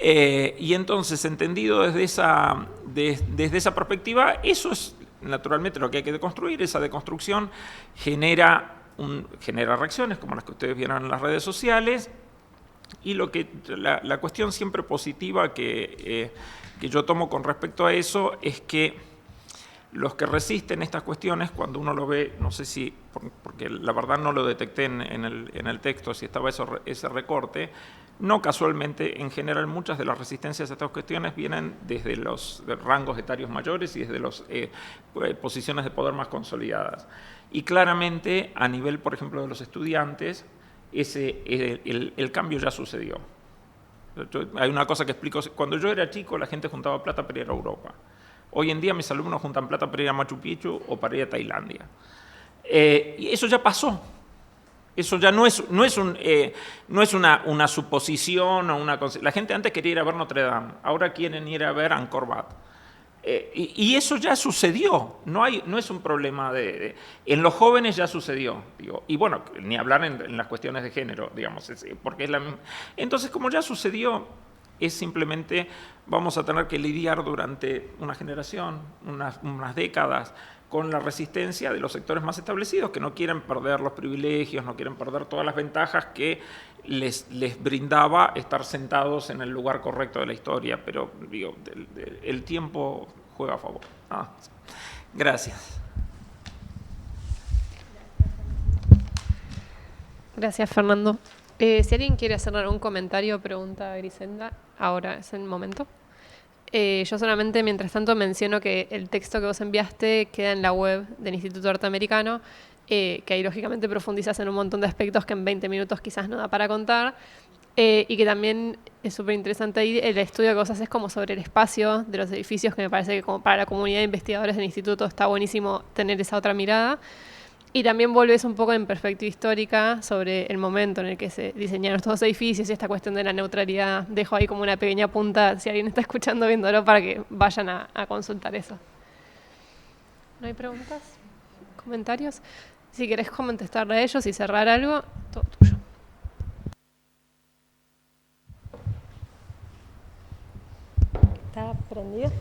Y entonces, entendido desde esa perspectiva, eso es naturalmente lo que hay que deconstruir. Esa deconstrucción genera reacciones como las que ustedes vieron en las redes sociales. Y la cuestión siempre positiva que yo tomo con respecto a eso es que los que resisten estas cuestiones, cuando uno lo ve, no sé si, porque la verdad no lo detecté en el texto, si estaba ese recorte, no casualmente, en general, muchas de las resistencias a estas cuestiones vienen desde los rangos etarios mayores y desde las posiciones de poder más consolidadas. Y claramente, a nivel, por ejemplo, de los estudiantes, el cambio ya sucedió. Hay una cosa que explico. Cuando yo era chico, la gente juntaba plata para ir a Europa. Hoy en día mis alumnos juntan plata para ir a Machu Picchu o para ir a Tailandia. Y eso ya pasó. Eso ya no es una suposición o una cosa. La gente antes quería ir a ver Notre Dame, ahora quieren ir a ver Angkor Wat. Y eso ya sucedió, no es un problema en los jóvenes ya sucedió, digo, y bueno, ni hablar en las cuestiones de género, digamos, porque es la misma. Entonces, como ya sucedió, es simplemente vamos a tener que lidiar durante una generación, unas décadas, con la resistencia de los sectores más establecidos que no quieren perder los privilegios, no quieren perder todas las ventajas que les brindaba estar sentados en el lugar correcto de la historia, pero digo, el tiempo juega a favor. Gracias. Gracias, Fernando. Si alguien quiere hacer algún comentario o pregunta a Griselda, ahora es el momento. Yo solamente, mientras tanto, menciono que el texto que vos enviaste queda en la web del Instituto de Arte Americano, que ahí lógicamente profundizas en un montón de aspectos que en 20 minutos quizás no da para contar, y que también es súper interesante ahí el estudio que vos haces como sobre el espacio de los edificios, que me parece que como para la comunidad de investigadores del instituto está buenísimo tener esa otra mirada. Y también volvés un poco en perspectiva histórica sobre el momento en el que se diseñaron estos dos edificios y esta cuestión de la neutralidad. Dejo ahí como una pequeña punta, si alguien está escuchando, viéndolo, para que vayan a consultar eso. ¿No hay preguntas? ¿Comentarios? Si querés contestarle a ellos y cerrar algo, todo tuyo. ¿Está prendido?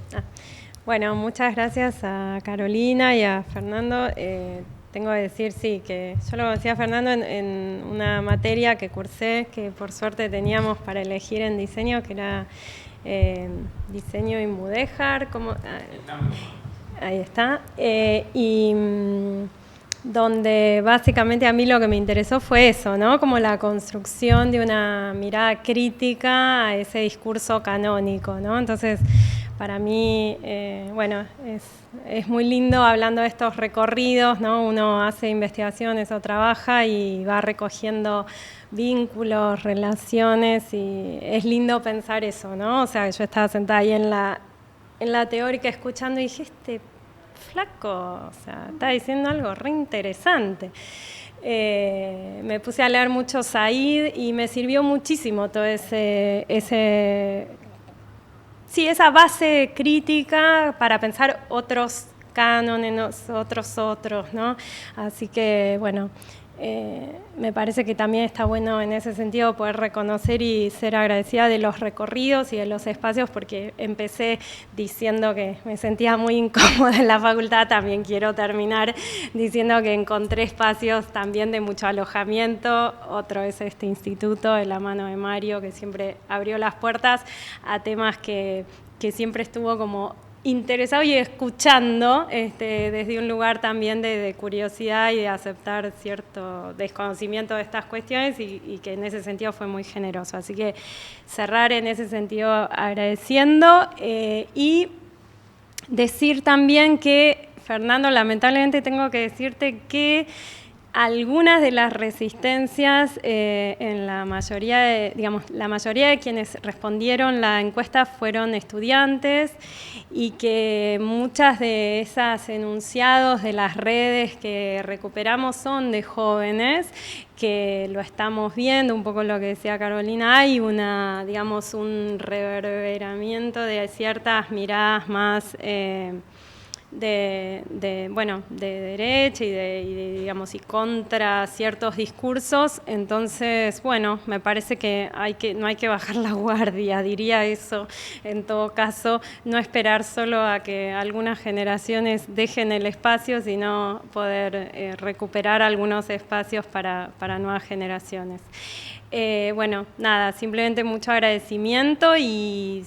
Bueno, muchas gracias a Carolina y a Fernando. tengo que decir, sí, que yo lo conocí a Fernando en una materia que cursé, que por suerte teníamos para elegir en diseño, que era diseño y mudéjar, ahí está, donde básicamente a mí lo que me interesó fue eso, ¿no? Como la construcción de una mirada crítica a ese discurso canónico, ¿no? Entonces, para mí, bueno, es muy lindo hablando de estos recorridos, ¿no? Uno hace investigaciones o trabaja y va recogiendo vínculos, relaciones, y es lindo pensar eso, ¿no? O sea, yo estaba sentada ahí en la teórica escuchando y dije, flaco, o sea, está diciendo algo re interesante. Me puse a leer mucho Said y me sirvió muchísimo todo esa base crítica para pensar otros cánones, otros, ¿no? Así que, bueno, me parece que también está bueno en ese sentido poder reconocer y ser agradecida de los recorridos y de los espacios, porque empecé diciendo que me sentía muy incómoda en la facultad. También quiero terminar diciendo que encontré espacios también de mucho alojamiento. Otro es este instituto de la mano de Mario, que siempre abrió las puertas a temas que siempre estuvo como interesado y escuchando desde un lugar también de curiosidad y de aceptar cierto desconocimiento de estas cuestiones, y que en ese sentido fue muy generoso. Así que cerrar en ese sentido agradeciendo, y decir también que, Fernando, lamentablemente tengo que decirte que algunas de las resistencias en la mayoría la mayoría de quienes respondieron la encuesta fueron estudiantes, y que muchas de esas enunciados de las redes que recuperamos son de jóvenes, que lo estamos viendo, un poco lo que decía Carolina, hay un reverberamiento de ciertas miradas más de derecha y contra ciertos discursos. Entonces, bueno, me parece que no hay que bajar la guardia, diría eso. En todo caso, no esperar solo a que algunas generaciones dejen el espacio, sino poder recuperar algunos espacios para nuevas generaciones. Bueno, nada, simplemente mucho agradecimiento, y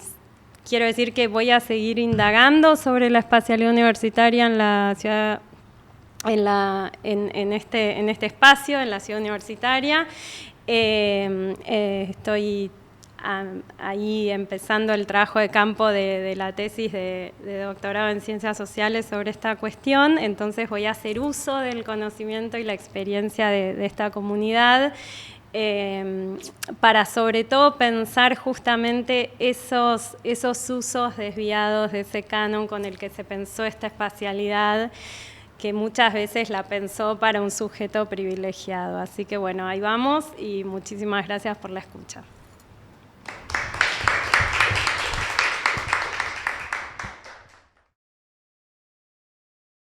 quiero decir que voy a seguir indagando sobre la espacialidad universitaria en la ciudad, en este espacio, en la ciudad universitaria. Estoy ahí empezando el trabajo de campo de la tesis de doctorado en Ciencias Sociales sobre esta cuestión, entonces voy a hacer uso del conocimiento y la experiencia de esta comunidad, para sobre todo pensar justamente esos usos desviados de ese canon con el que se pensó esta espacialidad, que muchas veces la pensó para un sujeto privilegiado. Así que bueno, ahí vamos, y muchísimas gracias por la escucha.